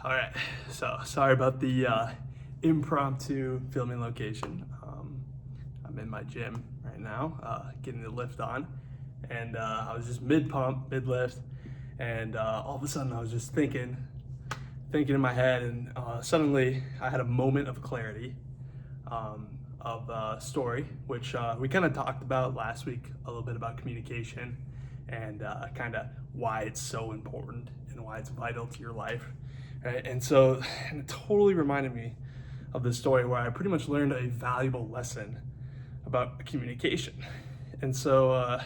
All right, so sorry about the impromptu filming location. I'm in my gym right now, getting the lift on, and I was just mid pump, mid lift, and all of a sudden I was just thinking in my head, and suddenly I had a moment of clarity of a story, which we kind of talked about last week, a little bit about communication and kind of why it's so important and why it's vital to your life. Right? And it totally reminded me of this story where I pretty much learned a valuable lesson about communication. And it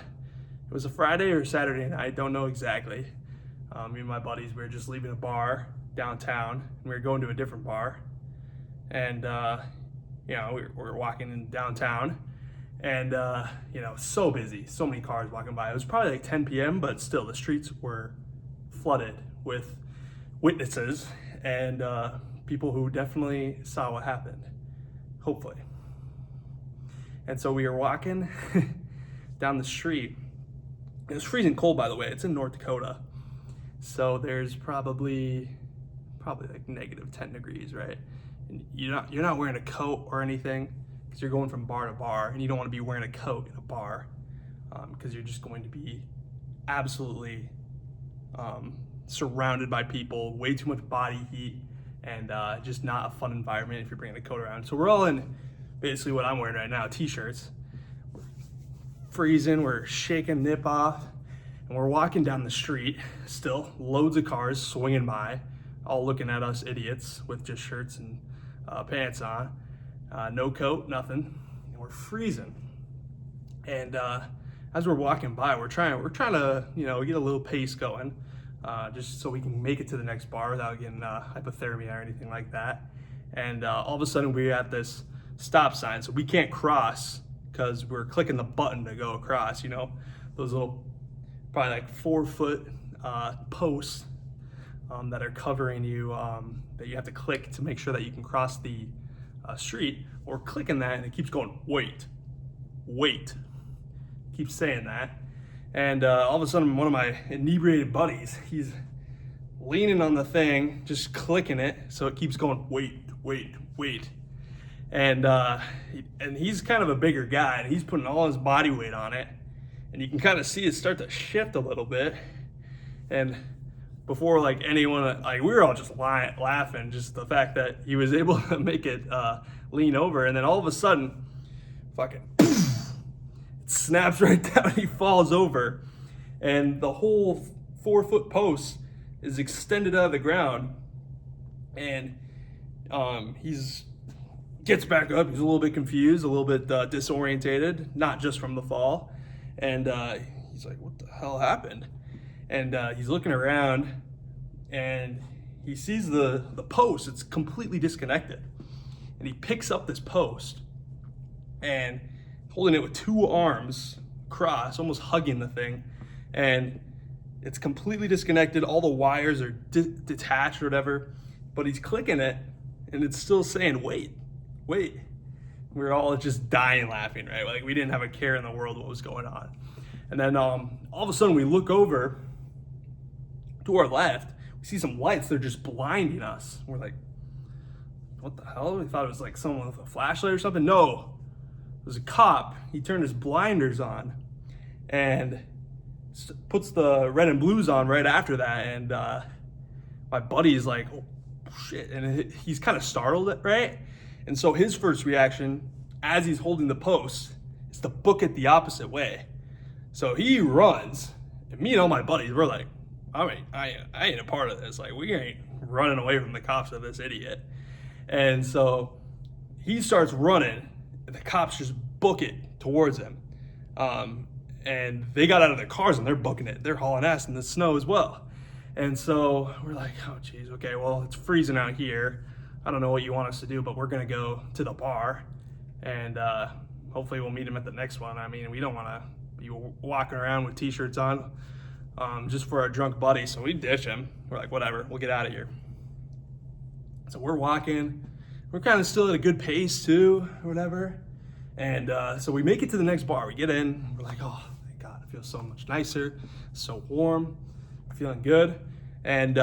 was a Friday or Saturday night, I don't know exactly. Me and my buddies, we were just leaving a bar downtown, and we were going to a different bar. And we were walking in downtown, and so busy, so many cars walking by. It was probably like 10 p.m., but still, the streets were flooded with witnesses and people who definitely saw what happened, hopefully. And so we were walking down the street. It was freezing cold, by the way. It's in North Dakota, so there's probably like negative 10 degrees, right? And you're not wearing a coat or anything because you're going from bar to bar, and you don't want to be wearing a coat in a bar because you're just going to be absolutely surrounded by people, way too much body heat, and just not a fun environment if you're bringing a coat around. So we're all in basically what I'm wearing right now, t-shirts. We're freezing, we're shaking nip off, and we're walking down the street, still loads of cars swinging by, all looking at us idiots with just shirts and pants on, no coat, nothing, and we're freezing. And as we're walking by, we're trying to get a little pace going, just so we can make it to the next bar without getting hypothermia or anything like that. And all of a sudden we're at this stop sign, so we can't cross because we're clicking the button to go across. Those little, probably like 4-foot posts that are covering you, that you have to click to make sure that you can cross the street. Or clicking that, and it keeps going, wait, keeps saying that. And all of a sudden, one of my inebriated buddies, he's leaning on the thing, just clicking it, so it keeps going, wait. And he's kind of a bigger guy, and he's putting all his body weight on it, and you can kind of see it start to shift a little bit. And before anyone, we were all just laughing, just the fact that he was able to make it lean over, and then all of a sudden, fucking snaps right down. He falls over, and the whole 4-foot post is extended out of the ground. And he's gets back up. He's a little bit confused, a little bit disorientated, not just from the fall. And he's like, "What the hell happened?" And he's looking around, and he sees the post. It's completely disconnected, and he picks up this post and holding it with two arms crossed, almost hugging the thing, and it's completely disconnected. All the wires are detached or whatever, but he's clicking it, and it's still saying, wait. We were all just dying laughing, right? Like, we didn't have a care in the world what was going on. And then all of a sudden, we look over to our left, we see some lights. They're just blinding us. We're like, what the hell? We thought it was like someone with a flashlight or something. No. It was a cop. He turned his blinders on and puts the red and blues on right after that. And my buddy's like, oh, shit. And he's kind of startled, right? And so his first reaction, as he's holding the post, is to book it the opposite way. So he runs, and me and all my buddies, we're like, I ain't a part of this. Like, we ain't running away from the cops of this idiot. And so he starts running, and the cops just book it towards him. And they got out of their cars, and they're booking it. They're hauling ass in the snow as well. And so we're like, oh, geez, okay, well, it's freezing out here. I don't know what you want us to do, but we're going to go to the bar, and hopefully we'll meet him at the next one. I mean, we don't want to be walking around with t-shirts on just for our drunk buddy, so we ditch him. We're like, whatever, we'll get out of here. So we're walking. We're kind of still at a good pace, too, or whatever. And so we make it to the next bar. We get in. We're like, oh, thank God. It feels so much nicer. So warm. Feeling good. And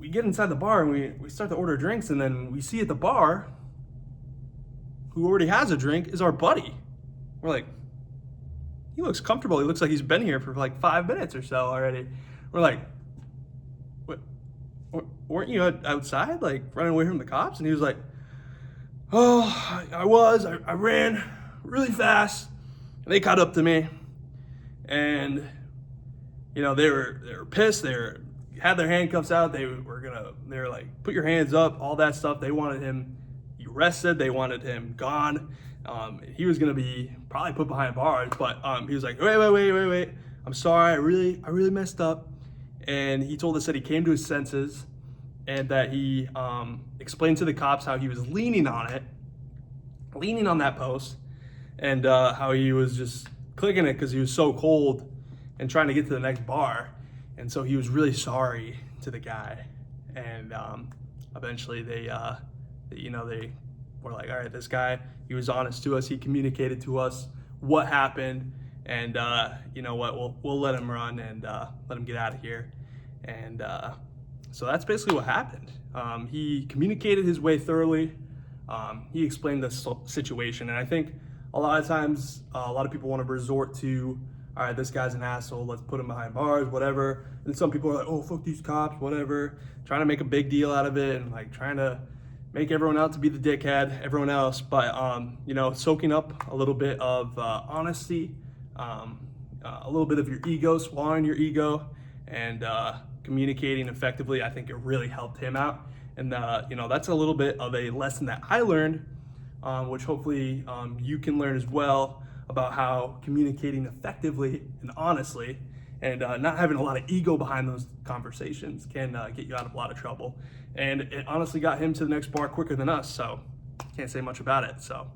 we get inside the bar and we start to order drinks, and then we see at the bar who already has a drink is our buddy. We're like, he looks comfortable. He looks like he's been here for like 5 minutes or so already. We're like, what? Weren't you outside, like running away from the cops? And he was like, oh, I was. I ran really fast. And they caught up to me. And, you know, they were pissed. They had their handcuffs out. They were like, put your hands up, all that stuff. They wanted him arrested. They wanted him gone. He was gonna be probably put behind bars, but he was like, wait. I'm sorry, I really messed up. And he told us that he came to his senses and that he explained to the cops how he was leaning on that post, and how he was just clicking it because he was so cold and trying to get to the next bar. And so he was really sorry to the guy. And eventually they were like, all right, this guy, he was honest to us. He communicated to us what happened, and you know what, we'll let him run and let him get out of here. And so that's basically what happened. He communicated his way thoroughly. He explained the situation, and I think a lot of times a lot of people want to resort to, all right, this guy's an asshole, let's put him behind bars, whatever. And some people are like, oh, fuck these cops, whatever, trying to make a big deal out of it and like trying to make everyone out to be the dickhead, everyone else. But you know, soaking up a little bit of honesty, a little bit of your ego, swallowing your ego, and communicating effectively, I think it really helped him out. And you know, that's a little bit of a lesson that I learned, which hopefully you can learn as well, about how communicating effectively and honestly, and not having a lot of ego behind those conversations can get you out of a lot of trouble. And it honestly got him to the next bar quicker than us, so can't say much about it. So